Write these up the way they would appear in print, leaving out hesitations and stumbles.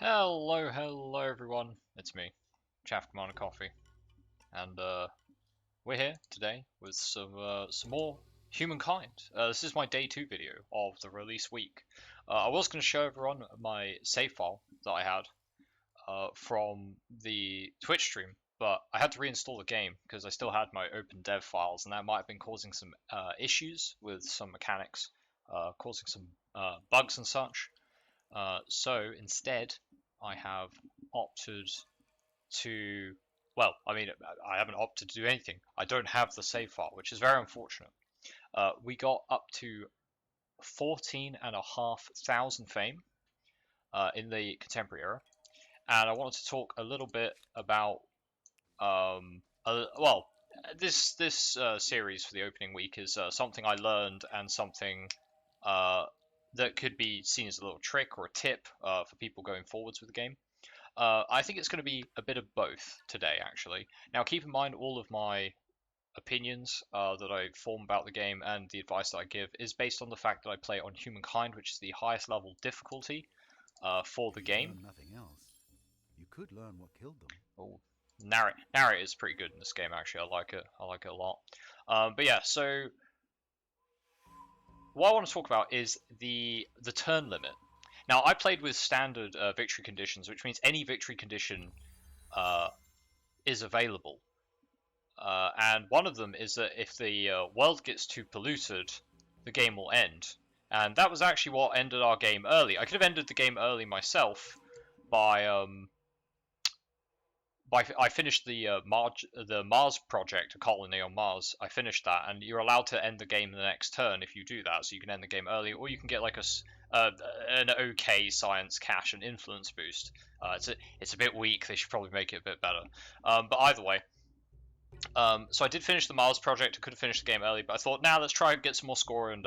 Hello everyone. It's me, Chaff Commander Coffee, and we're here today with some more Humankind. This is my day 2 video of the release week. I was going to show everyone my save file that I had from the Twitch stream, but I had to reinstall the game because I still had my open dev files, and that might have been causing some issues with some mechanics, causing some bugs and such. So instead, I have opted to, well, I mean, I haven't opted to do anything. I don't have the save file, which is very unfortunate. We got up to 14,500 fame in the contemporary era, and I wanted to talk a little bit about, well, this series for the opening week is something I learned and something that could be seen as a little trick or a tip for people going forwards with the game. I think it's going to be a bit of both today, actually. Now, keep in mind all of my opinions that I form about the game and the advice that I give is based on the fact that I play on Humankind, which is the highest level difficulty for the game. Nothing else. You could learn what killed them. Oh, narrate is pretty good in this game, actually. I like it. I like it a lot. But yeah, so what I want to talk about is the turn limit. Now, I played with standard victory conditions, which means any victory condition is available. And one of them is that if the world gets too polluted, the game will end. And that was actually what ended our game early. I could have ended the game early myself by I finished the Mars project, a colony on Mars. I finished that, and you're allowed to end the game the next turn if you do that. So you can end the game early, or you can get like an okay science cache and influence boost. It's a bit weak. They should probably make it a bit better. But either way, so I did finish the Mars project. I could have finished the game early, but I thought, now let's try and get some more score and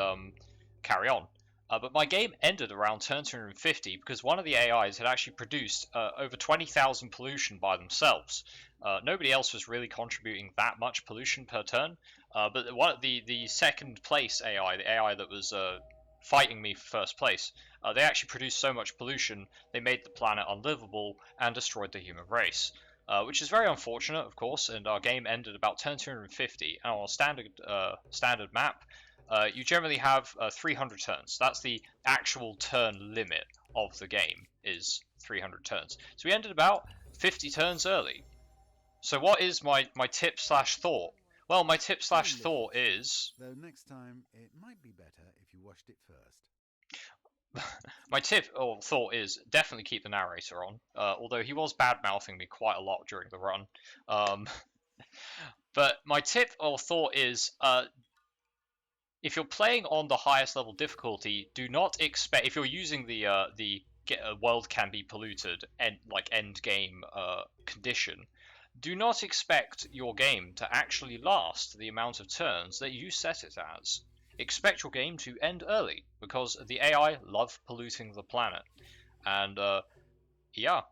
carry on. But my game ended around turn 250 because one of the AIs had actually produced over 20,000 pollution by themselves. Nobody else was really contributing that much pollution per turn. But the second place AI, the AI that was fighting me for first place, they actually produced so much pollution they made the planet unlivable and destroyed the human race. Which is very unfortunate, of course, and our game ended about turn 250. And on a standard map, you generally have 300 turns. That's the actual turn limit of the game, is 300 turns. So we ended about 50 turns early. So what is my tip slash thought? Well, my tip slash thought is... Though next time, it might be better if you washed it first. My tip or thought is definitely keep the narrator on, although he was bad-mouthing me quite a lot during the run. But my tip or thought is... if you're playing on the highest level difficulty, do not expect, if you're using the world can be polluted and like end game condition, do not expect your game to actually last the amount of turns that you set it as. Expect your game to end early because the AI love polluting the planet, and yeah,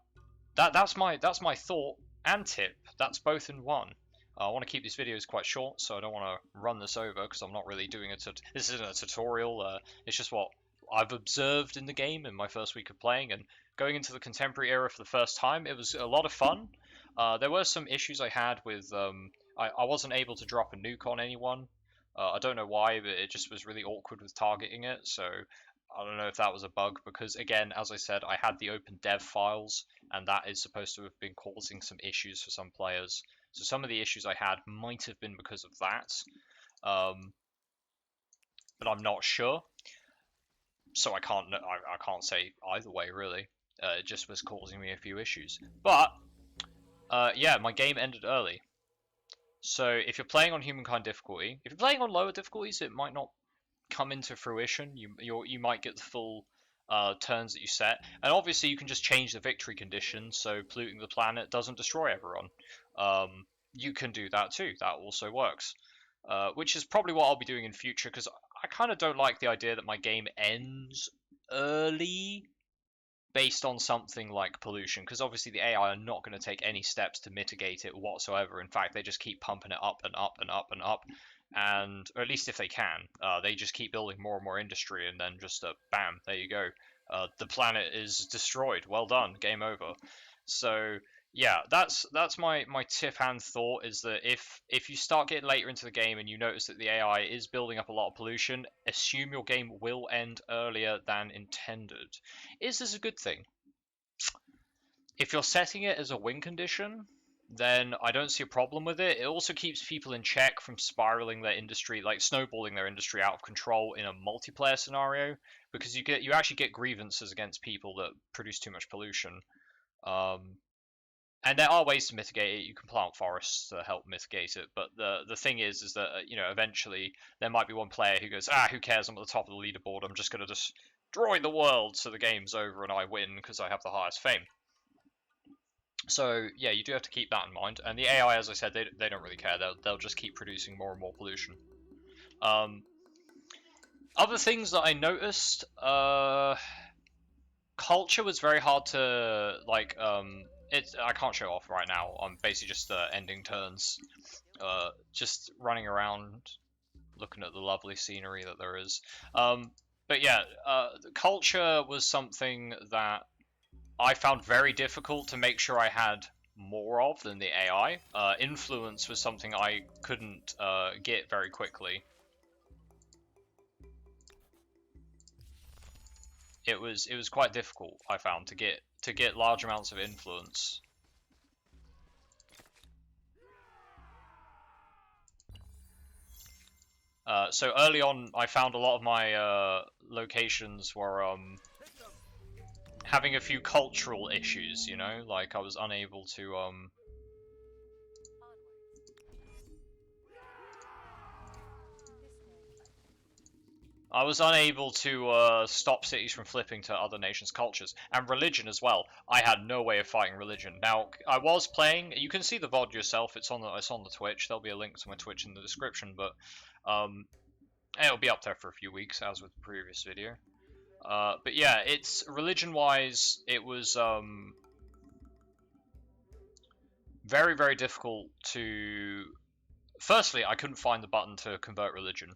that's my thought and tip. That's both in one. I want to keep these videos quite short, so I don't want to run this over because I'm not really doing it. This isn't a tutorial. It's just what I've observed in the game in my first week of playing, and going into the contemporary era for the first time. It was a lot of fun. There were some issues I had with. I wasn't able to drop a nuke on anyone. I don't know why, but it just was really awkward with targeting it. So I don't know if that was a bug because, again, as I said, I had the open dev files, and that is supposed to have been causing some issues for some players. So some of the issues I had might have been because of that, but I'm not sure. So I can't say either way really. It just was causing me a few issues. But yeah, my game ended early. So if you're playing on Humankind difficulty, if you're playing on lower difficulties, it might not come into fruition. You might get the full turns that you set, and obviously you can just change the victory condition so polluting the planet doesn't destroy everyone. You can do that too. That also works, which is probably what I'll be doing in future because I kind of don't like the idea that my game ends early based on something like pollution, because obviously the AI are not going to take any steps to mitigate it whatsoever. In fact, they just keep pumping it up and up and up and up, and or at least if they can, they just keep building more and more industry, and then just bam, there you go. The planet is destroyed. Well done. Game over. So yeah, that's my tip and thought is that if you start getting later into the game and you notice that the AI is building up a lot of pollution, assume your game will end earlier than intended. Is this a good thing? If you're setting it as a win condition, then I don't see a problem with it. It also keeps people in check from spiraling their industry, like snowballing their industry out of control in a multiplayer scenario, because you actually get grievances against people that produce too much pollution. Um, and there are ways to mitigate it. You can plant forests to help mitigate it, but the thing is that eventually there might be one player who goes, who cares? I'm at the top of the leaderboard. I'm just gonna destroy the world, so the game's over and I win because I have the highest fame. So yeah, you do have to keep that in mind. And the AI, as I said, they don't really care. They'll just keep producing more and more pollution. Um, Other things that I noticed, culture was very hard to like. I can't show off right now. I'm basically just ending turns, just running around, looking at the lovely scenery that there is. But yeah, culture was something that I found very difficult to make sure I had more of than the AI. Influence was something I couldn't get very quickly. It was quite difficult, I found, to get large amounts of influence. So early on, I found a lot of my locations were having a few cultural issues. Like I was unable to stop cities from flipping to other nations' cultures and religion as well. I had no way of fighting religion. Now I was playing. You can see the VOD yourself. It's on the Twitch. There'll be a link to my Twitch in the description, but um, it'll be up there for a few weeks, as with the previous video. But yeah, it's religion-wise, it was very very difficult to. Firstly, I couldn't find the button to convert religion.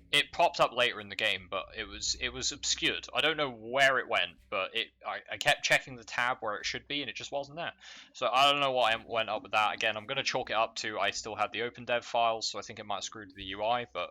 It popped up later in the game, but it was obscured. I don't know where it went, but I kept checking the tab where it should be, and it just wasn't there. So I don't know what went up with that. Again, I'm going to chalk it up to I still had the OpenDev files, so I think it might have screwed the UI. But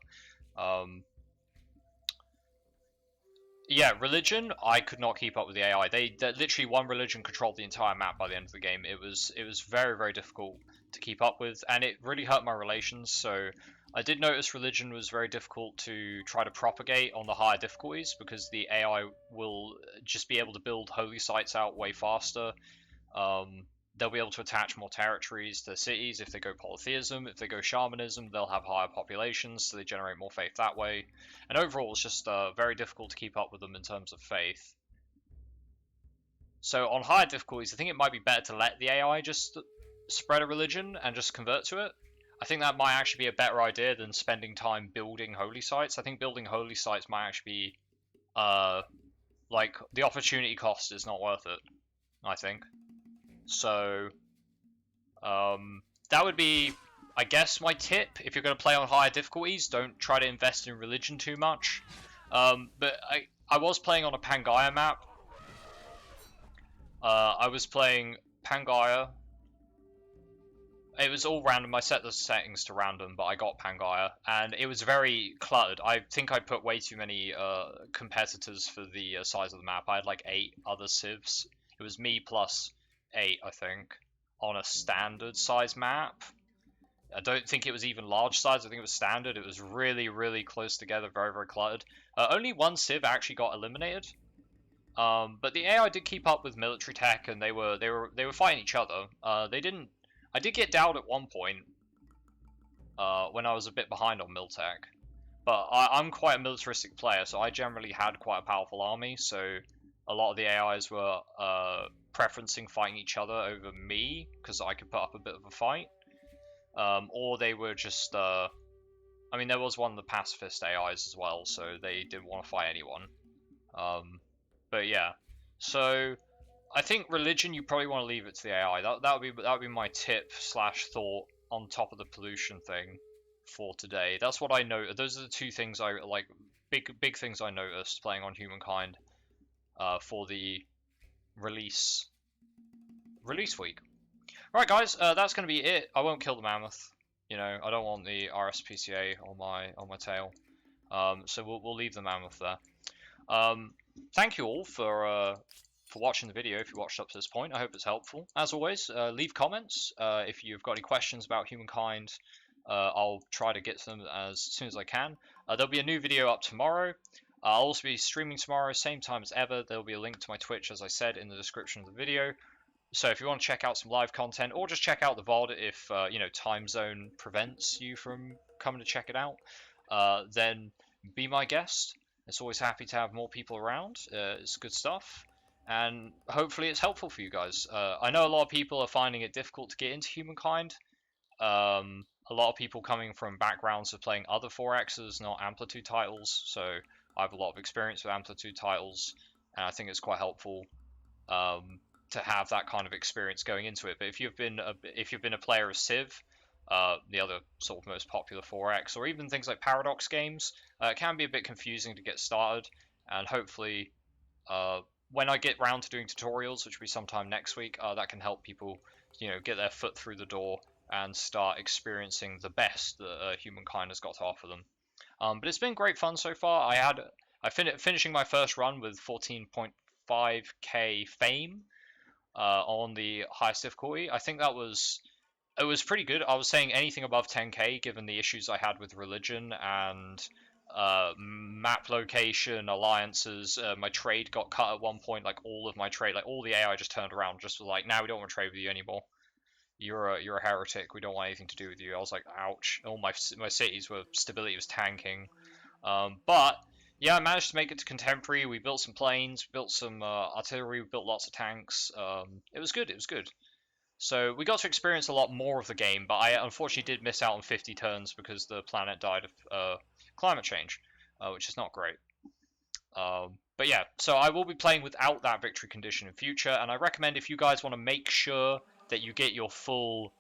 yeah, religion, I could not keep up with the AI. They literally one religion controlled the entire map by the end of the game. It was very very difficult to keep up with, and it really hurt my relations. So I did notice religion was very difficult to try to propagate on the higher difficulties because the AI will just be able to build holy sites out way faster. They'll be able to attach more territories to cities if they go polytheism. If they go shamanism, they'll have higher populations, so they generate more faith that way. And overall, it's just very difficult to keep up with them in terms of faith. So on higher difficulties, I think it might be better to let the AI just spread a religion and just convert to it. I think that might actually be a better idea than spending time building holy sites. I think building holy sites might actually be, like, the opportunity cost is not worth it, I think. So that would be, I guess, my tip. If you're going to play on higher difficulties, don't try to invest in religion too much. But I was playing on a Pangaea map. I was playing Pangaea. It was all random. I set the settings to random, but I got Pangaea, and it was very cluttered. I think I put way too many competitors for the size of the map. I had like 8 other civs. It was me plus 8, I think, on a standard size map. I don't think it was even large size. I think it was standard. It was really, really close together, very, very cluttered. Only one civ actually got eliminated. But the AI did keep up with military tech, and they were fighting each other. They didn't. I did get down at one point when I was a bit behind on Miltech, but I'm quite a militaristic player, so I generally had quite a powerful army. So a lot of the AIs were preferencing fighting each other over me because I could put up a bit of a fight. Or they were just, I mean, there was one of the pacifist AIs as well, so they didn't want to fight anyone. But yeah, so I think religion you probably want to leave it to the AI. That would be my tip slash thought on top of the pollution thing for today. That's what I know. Those are the two things I like, big things I noticed playing on Humankind. for the release week. Right, guys, that's going to be it. I won't kill the mammoth. You know, I don't want the RSPCA on my tail. So we'll leave the mammoth there. Thank you all for watching the video. If you watched up to this point, I hope it's helpful. As always, leave comments if you've got any questions about Humankind. I'll try to get to them as soon as I can. There'll be a new video up tomorrow. I'll also be streaming tomorrow, same time as ever. There'll be a link to my Twitch, as I said, in the description of the video. So if you want to check out some live content, or just check out the VOD if time zone prevents you from coming to check it out, then be my guest. It's always happy to have more people around. It's good stuff, and hopefully it's helpful for you guys. I know a lot of people are finding it difficult to get into Humankind. A lot of people coming from backgrounds of playing other 4Xs, not Amplitude titles, so I have a lot of experience with Amplitude titles, and I think it's quite helpful to have that kind of experience going into it. But if you've been a player of Civ, the other sort of most popular 4X, or even things like Paradox games, it can be a bit confusing to get started. And hopefully, when I get round to doing tutorials, which will be sometime next week, that can help people, get their foot through the door and start experiencing the best that Humankind has got to offer them. But it's been great fun so far. Finishing my first run with 14.5k fame on the highest difficulty. I think it was pretty good. I was saying anything above 10k, given the issues I had with religion and map location, alliances. My trade got cut at one point. Like all of my trade, like all the AI just turned around, just like, now we don't want to trade with you anymore. You're a heretic. We don't want anything to do with you. I was like, ouch. All my cities were stability was tanking. But yeah, I managed to make it to contemporary. We built some planes, built some artillery, we built lots of tanks. It was good. It was good. So we got to experience a lot more of the game, but I unfortunately did miss out on 50 turns because the planet died of climate change, which is not great. But yeah, so I will be playing without that victory condition in future, and I recommend if you guys want to make sure that you get your full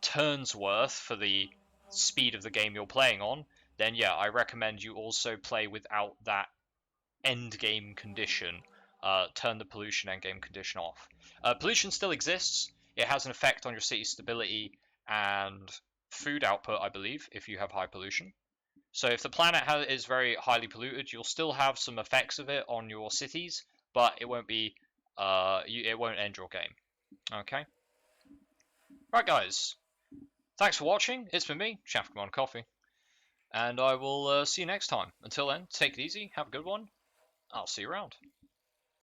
turns worth for the speed of the game you're playing on, then yeah, I recommend you also play without that end game condition. Turn the pollution end game condition off. Pollution still exists. It has an effect on your city stability and food output, I believe, if you have high pollution. So if the planet is very highly polluted, you'll still have some effects of it on your cities, but it won't be. It won't end your game. Okay. Right, guys. Thanks for watching. It's been me, Chef Command Coffee, and I will see you next time. Until then, take it easy. Have a good one. I'll see you around.